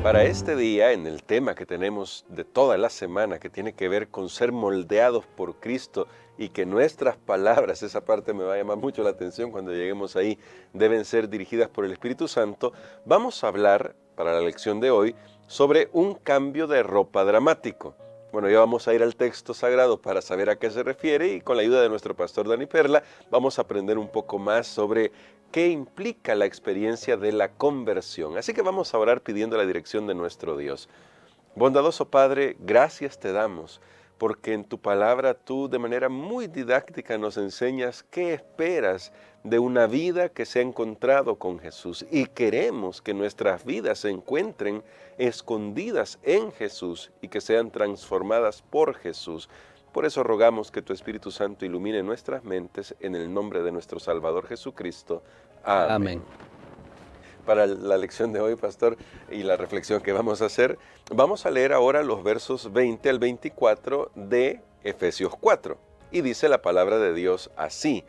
Para este día, en el tema que tenemos de toda la semana, que tiene que ver con ser moldeados por Cristo y que nuestras palabras, esa parte me va a llamar mucho la atención cuando lleguemos ahí, deben ser dirigidas por el Espíritu Santo, vamos a hablar, para la lección de hoy, sobre un cambio de ropa dramático. Bueno, ya vamos a ir al texto sagrado para saber a qué se refiere y con la ayuda de nuestro pastor Dani Perla vamos a aprender un poco más sobre qué implica la experiencia de la conversión. Así que vamos a orar pidiendo la dirección de nuestro Dios. Bondadoso Padre, gracias te damos porque en tu palabra tú de manera muy didáctica nos enseñas qué esperas de una vida que se ha encontrado con Jesús y queremos que nuestras vidas se encuentren escondidas en Jesús y que sean transformadas por Jesús. Por eso rogamos que tu Espíritu Santo ilumine nuestras mentes en el nombre de nuestro Salvador Jesucristo. Amén. Amén. Para la lección de hoy, pastor, y la reflexión que vamos a hacer, vamos a leer ahora los versos 20 al 24 de Efesios 4. Y dice la palabra de Dios así: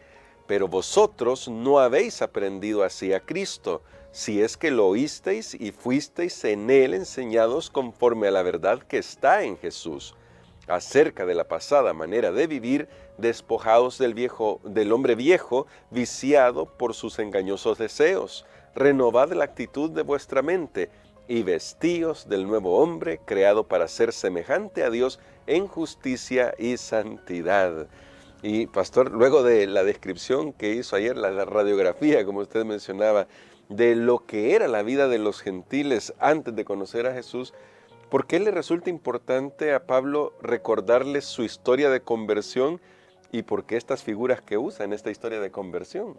pero vosotros no habéis aprendido así a Cristo, si es que lo oísteis y fuisteis en Él enseñados conforme a la verdad que está en Jesús. Acerca de la pasada manera de vivir, despojaos del hombre viejo, viciado por sus engañosos deseos. Renovad la actitud de vuestra mente y vestíos del nuevo hombre, creado para ser semejante a Dios en justicia y santidad. Y pastor, luego de la descripción que hizo ayer, la radiografía, como usted mencionaba, de lo que era la vida de los gentiles antes de conocer a Jesús, ¿por qué le resulta importante a Pablo recordarles su historia de conversión y por qué estas figuras que usa en esta historia de conversión?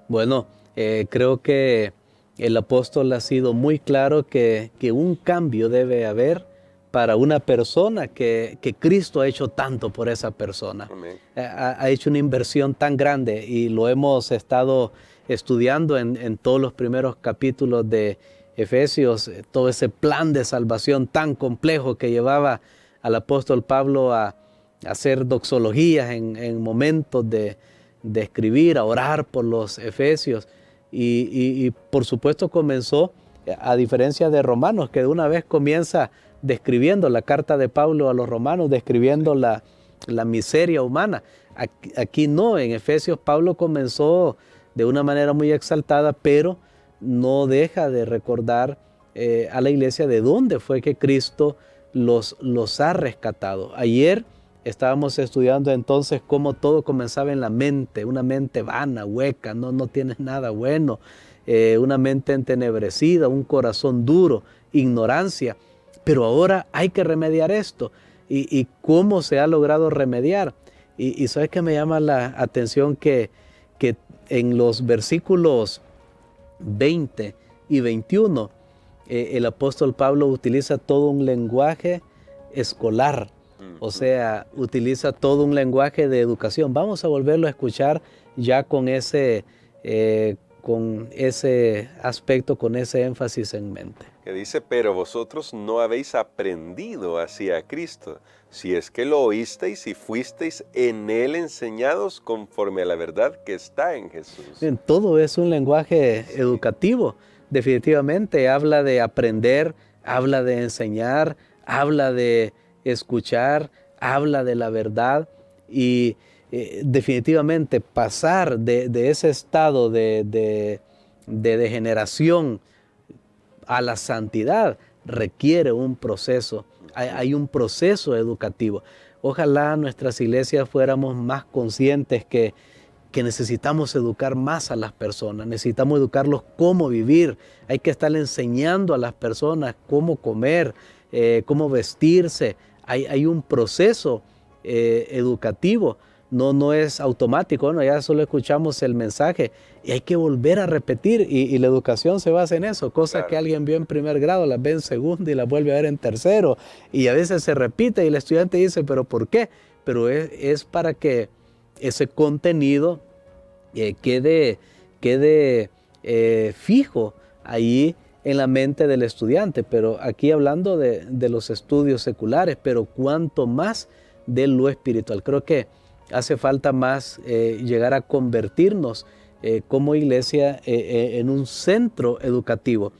Bueno, creo que el apóstol ha sido muy claro que un cambio debe haber para una persona que Cristo ha hecho tanto por esa persona. Ha hecho una inversión tan grande y lo hemos estado estudiando en todos los primeros capítulos de Efesios, todo ese plan de salvación tan complejo que llevaba al apóstol Pablo a hacer doxologías en momentos de escribir, a orar por los efesios y por supuesto comenzó, a diferencia de Romanos, que de una vez comienza describiendo la carta de Pablo a los romanos, describiendo la miseria humana. Aquí no, en Efesios Pablo comenzó de una manera muy exaltada, pero no deja de recordar a la iglesia de dónde fue que Cristo los ha rescatado. Ayer estábamos estudiando entonces cómo todo comenzaba en la mente, una mente vana, hueca, no tiene nada bueno, una mente entenebrecida, un corazón duro, ignorancia. Pero ahora hay que remediar esto. ¿Y cómo se ha logrado remediar? Y ¿sabes qué me llama la atención? Que en los versículos 20 y 21, el apóstol Pablo utiliza todo un lenguaje escolar. O sea, utiliza todo un lenguaje de educación. Vamos a volverlo a escuchar ya con ese aspecto, con ese énfasis en mente. Que dice, pero vosotros no habéis aprendido así a Cristo, si es que lo oísteis y fuisteis en Él enseñados conforme a la verdad que está en Jesús. Bien, todo es un lenguaje educativo, definitivamente. Habla de aprender, habla de enseñar, habla de escuchar, habla de la verdad y definitivamente pasar de ese estado de degeneración a la santidad requiere un proceso, hay un proceso educativo. Ojalá nuestras iglesias fuéramos más conscientes que necesitamos educar más a las personas, necesitamos educarlos cómo vivir, hay que estar enseñando a las personas cómo comer, cómo vestirse. Hay un proceso educativo, no es automático, ¿no? Ya solo escuchamos el mensaje y hay que volver a repetir y la educación se basa en eso, cosas claro, que alguien vio en primer grado, las ve en segundo y las vuelve a ver en tercero y a veces se repite y el estudiante dice, ¿pero por qué? Pero es para que ese contenido quede fijo ahí en la mente del estudiante, pero aquí hablando de los estudios seculares, pero cuanto más de lo espiritual. Creo que hace falta más llegar a convertirnos como iglesia en un centro educativo,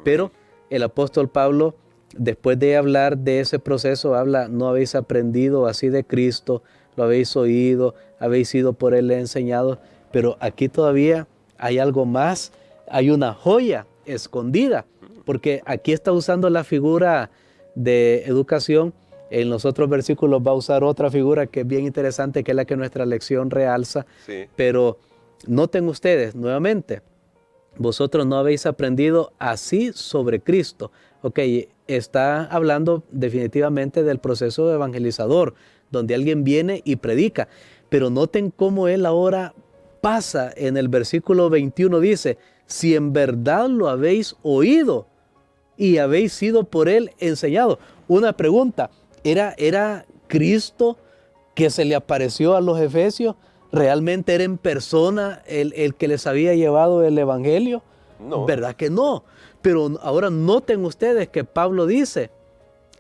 pero el apóstol Pablo, después de hablar de ese proceso, habla, no habéis aprendido así de Cristo, lo habéis oído, habéis sido por Él enseñados, pero aquí todavía hay algo más, hay una joya escondida, porque aquí está usando la figura de educación. En los otros versículos va a usar otra figura que es bien interesante, que es la que nuestra lección realza. Sí. Pero noten ustedes nuevamente, vosotros no habéis aprendido así sobre Cristo. Ok, está hablando definitivamente del proceso evangelizador, donde alguien viene y predica. Pero noten cómo él ahora pasa en el versículo 21, dice, si en verdad lo habéis oído y habéis sido por él enseñado. Una pregunta, ¿era Cristo que se le apareció a los efesios? ¿Realmente era en persona el que les había llevado el evangelio? No. ¿Verdad que no? Pero ahora noten ustedes que Pablo dice,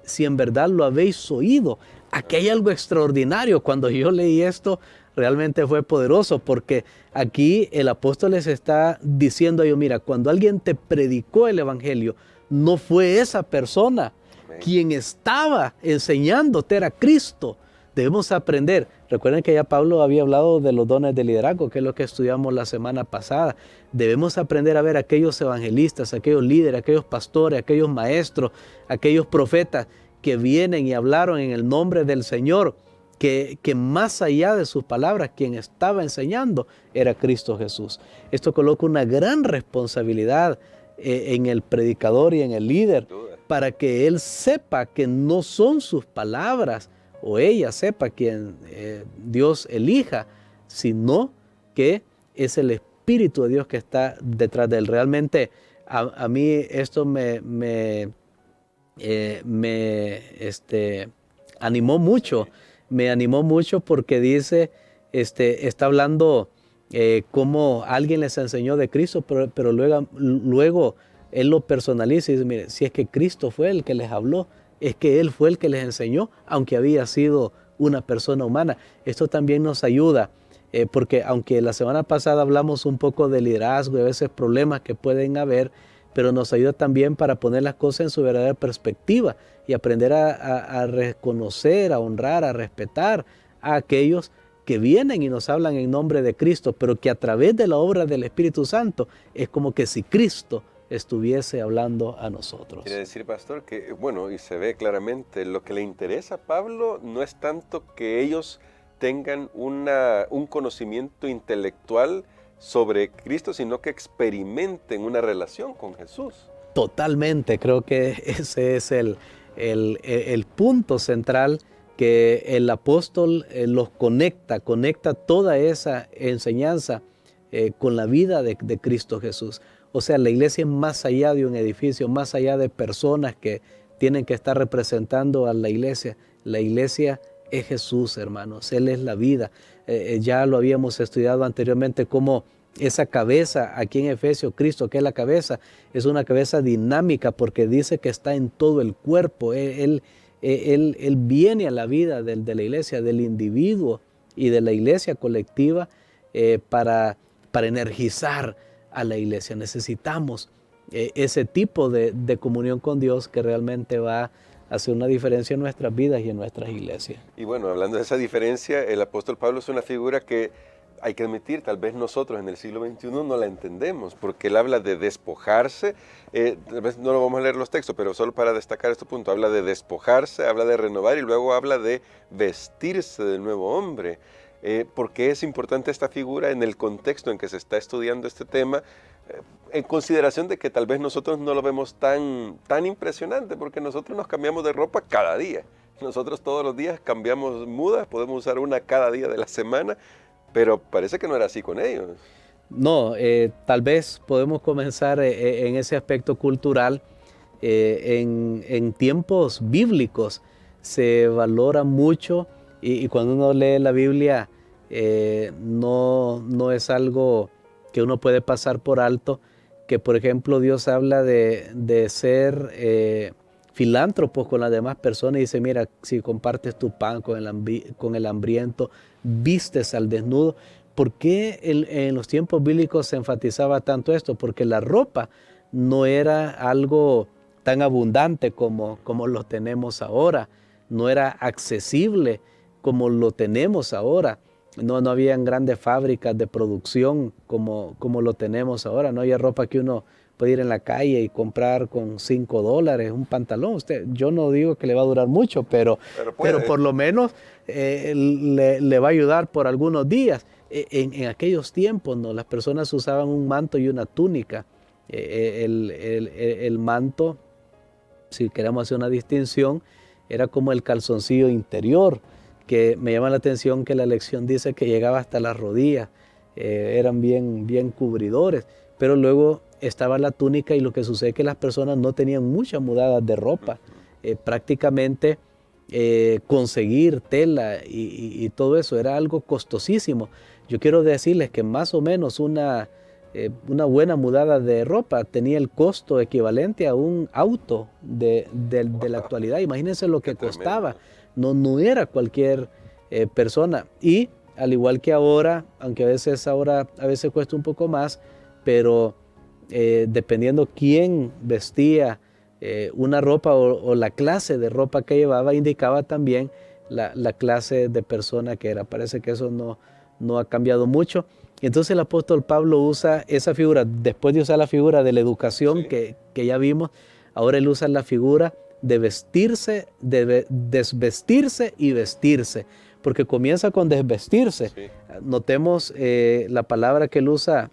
si en verdad lo habéis oído. Aquí hay algo extraordinario. Cuando yo leí esto, realmente fue poderoso, porque aquí el apóstol les está diciendo a ellos, mira, cuando alguien te predicó el evangelio, no fue esa persona. Quien estaba enseñándote era Cristo. Debemos aprender. Recuerden que ya Pablo había hablado de los dones de liderazgo, que es lo que estudiamos la semana pasada. Debemos aprender a ver a aquellos evangelistas, aquellos líderes, aquellos pastores, aquellos maestros, aquellos profetas que vienen y hablaron en el nombre del Señor, que más allá de sus palabras, quien estaba enseñando era Cristo Jesús. Esto coloca una gran responsabilidad en el predicador y en el líder, para que él sepa que no son sus palabras, o ella sepa quien Dios elija, sino que es el Espíritu de Dios que está detrás de él. Realmente a mí esto me animó mucho. Me animó mucho porque dice, está hablando cómo alguien les enseñó de Cristo, pero luego él lo personaliza y dice, mire, si es que Cristo fue el que les habló, es que Él fue el que les enseñó, aunque había sido una persona humana. Esto también nos ayuda, porque aunque la semana pasada hablamos un poco de liderazgo y a veces problemas que pueden haber, pero nos ayuda también para poner las cosas en su verdadera perspectiva y aprender a reconocer, a honrar, a respetar a aquellos que vienen y nos hablan en nombre de Cristo, pero que a través de la obra del Espíritu Santo es como que si Cristo estuviese hablando a nosotros. Quiere decir, pastor, que, bueno, y se ve claramente, lo que le interesa a Pablo no es tanto que ellos tengan un conocimiento intelectual sobre Cristo, sino que experimenten una relación con Jesús. Totalmente, creo que ese es el punto central, que el apóstol los conecta toda esa enseñanza con la vida de Cristo Jesús. O sea, la iglesia es más allá de un edificio, más allá de personas que tienen que estar representando a la iglesia. La iglesia es Jesús, hermanos. Él es la vida. Ya lo habíamos estudiado anteriormente, cómo esa cabeza aquí en Efesios, Cristo, que es la cabeza, es una cabeza dinámica porque dice que está en todo el cuerpo. Él viene a la vida de la iglesia, del individuo y de la iglesia colectiva para energizar a la iglesia. Necesitamos ese tipo de comunión con Dios que realmente va a hacer una diferencia en nuestras vidas y en nuestras iglesias. Y bueno, hablando de esa diferencia, el apóstol Pablo es una figura que hay que admitir, tal vez nosotros en el siglo XXI no la entendemos, porque él habla de despojarse, tal vez no lo vamos a leer los textos, pero solo para destacar este punto, habla de despojarse, habla de renovar y luego habla de vestirse del nuevo hombre. ¿Por qué es importante esta figura en el contexto en que se está estudiando este tema? En consideración de que tal vez nosotros no lo vemos tan impresionante, porque nosotros nos cambiamos de ropa cada día. Nosotros todos los días cambiamos mudas, podemos usar una cada día de la semana, pero parece que no era así con ellos. No, tal vez podemos comenzar en ese aspecto cultural. En tiempos bíblicos se valora mucho y cuando uno lee la Biblia no es algo que uno puede pasar por alto, que por ejemplo Dios habla de ser filántropos con las demás personas y dice, mira, si compartes tu pan con el hambriento, vistes al desnudo. ¿Por qué en los tiempos bíblicos se enfatizaba tanto esto? Porque la ropa no era algo tan abundante como lo tenemos ahora, no era accesible como lo tenemos ahora. No habían grandes fábricas de producción como lo tenemos ahora. No había ropa que uno puede ir en la calle y comprar con $5 un pantalón. Yo no digo que le va a durar mucho, pero por lo menos le va a ayudar por algunos días. En aquellos tiempos, ¿no? Las personas usaban un manto y una túnica. El manto, si queremos hacer una distinción, era como el calzoncillo interior, que me llama la atención que la lección dice que llegaba hasta las rodillas, eran bien cubridores, pero luego estaba la túnica, y lo que sucede es que las personas no tenían muchas mudadas de ropa. Prácticamente conseguir tela y todo eso era algo costosísimo. Yo quiero decirles que más o menos una buena mudada de ropa tenía el costo equivalente a un auto de la actualidad. Imagínense lo que costaba. No era cualquier persona. Y al igual que ahora, aunque a veces cuesta un poco más, pero dependiendo quién vestía una ropa o la clase de ropa que llevaba, indicaba también la clase de persona que era. Parece que eso no ha cambiado mucho. Y entonces el apóstol Pablo usa esa figura, después de usar la figura de la educación, sí, que ya vimos, ahora él usa la figura de vestirse, de desvestirse y vestirse, porque comienza con desvestirse. Sí. Notemos la palabra que él usa,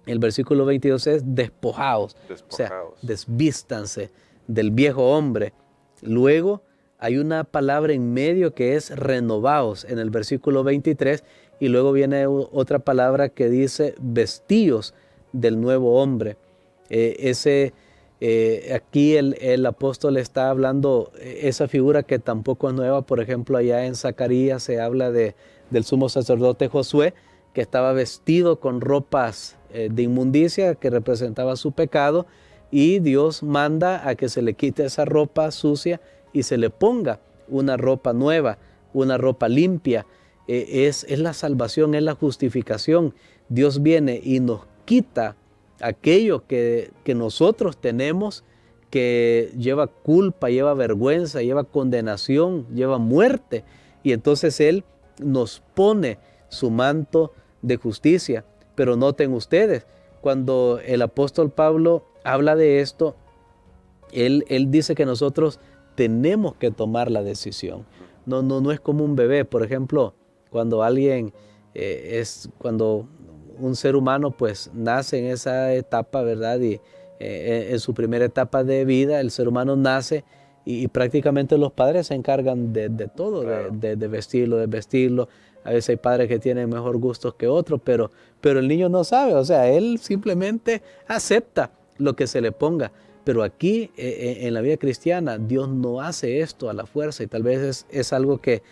el versículo 22 es despojaos, o sea, desvístanse del viejo hombre. Luego hay una palabra en medio que es renovaos en el versículo 23, y luego viene otra palabra que dice vestíos del nuevo hombre. Aquí el apóstol está hablando esa figura que tampoco es nueva. Por ejemplo, allá en Zacarías se habla del sumo sacerdote Josué, que estaba vestido con ropas de inmundicia que representaba su pecado, y Dios manda a que se le quite esa ropa sucia y se le ponga una ropa nueva, una ropa limpia. Es la salvación, es la justificación. Dios viene y nos quita aquello que nosotros tenemos, que lleva culpa, lleva vergüenza, lleva condenación, lleva muerte. Y entonces Él nos pone su manto de justicia. Pero noten ustedes, cuando el apóstol Pablo habla de esto, él dice que nosotros tenemos que tomar la decisión. No es como un bebé. Por ejemplo, cuando cuando un ser humano pues nace en esa etapa, ¿verdad? Y en su primera etapa de vida, el ser humano nace y prácticamente los padres se encargan de todo, claro, de vestirlo, de vestirlo. A veces hay padres que tienen mejor gustos que otros, pero el niño no sabe, o sea, él simplemente acepta lo que se le ponga. Pero aquí en la vida cristiana Dios no hace esto a la fuerza, y tal vez es algo que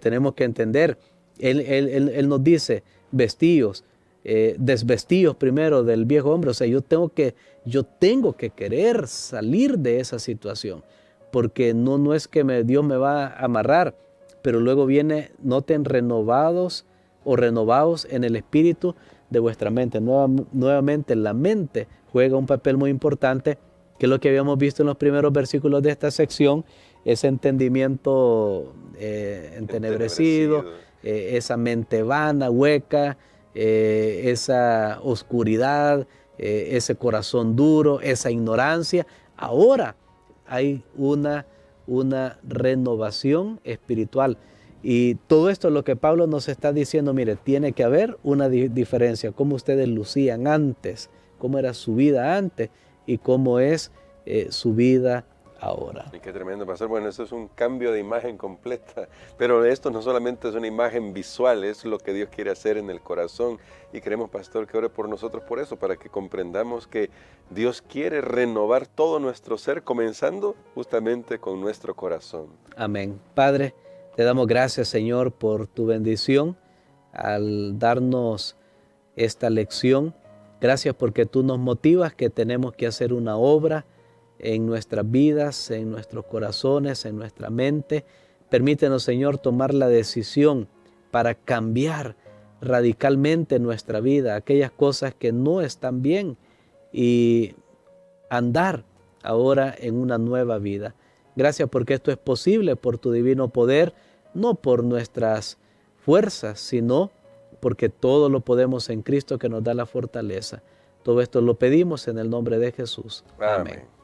tenemos que entender. Él nos dice, vestíos, desvestíos primero del viejo hombre. O sea, yo tengo que querer salir de esa situación, porque no es que Dios me va a amarrar, pero luego viene, noten, renovados en el espíritu de vuestra mente. Nuevamente la mente juega un papel muy importante, que es lo que habíamos visto en los primeros versículos de esta sección, ese entendimiento entenebrecido, esa mente vana, hueca, esa oscuridad, ese corazón duro, esa ignorancia. Ahora hay una renovación espiritual. Y todo esto es lo que Pablo nos está diciendo. Mire, tiene que haber una diferencia. Cómo ustedes lucían antes, cómo era su vida antes y cómo es su vida ahora. Y qué tremendo, pastor. Bueno, esto es un cambio de imagen completa, pero esto no solamente es una imagen visual, es lo que Dios quiere hacer en el corazón. Y queremos, pastor, que ore por nosotros por eso, para que comprendamos que Dios quiere renovar todo nuestro ser, comenzando justamente con nuestro corazón. Amén. Padre, te damos gracias, Señor, por tu bendición al darnos esta lección. Gracias porque tú nos motivas que tenemos que hacer una obra en nuestras vidas, en nuestros corazones, en nuestra mente. Permítenos, Señor, tomar la decisión para cambiar radicalmente nuestra vida, aquellas cosas que no están bien, y andar ahora en una nueva vida. Gracias porque esto es posible por tu divino poder, no por nuestras fuerzas, sino porque todo lo podemos en Cristo que nos da la fortaleza. Todo esto lo pedimos en el nombre de Jesús. Amén.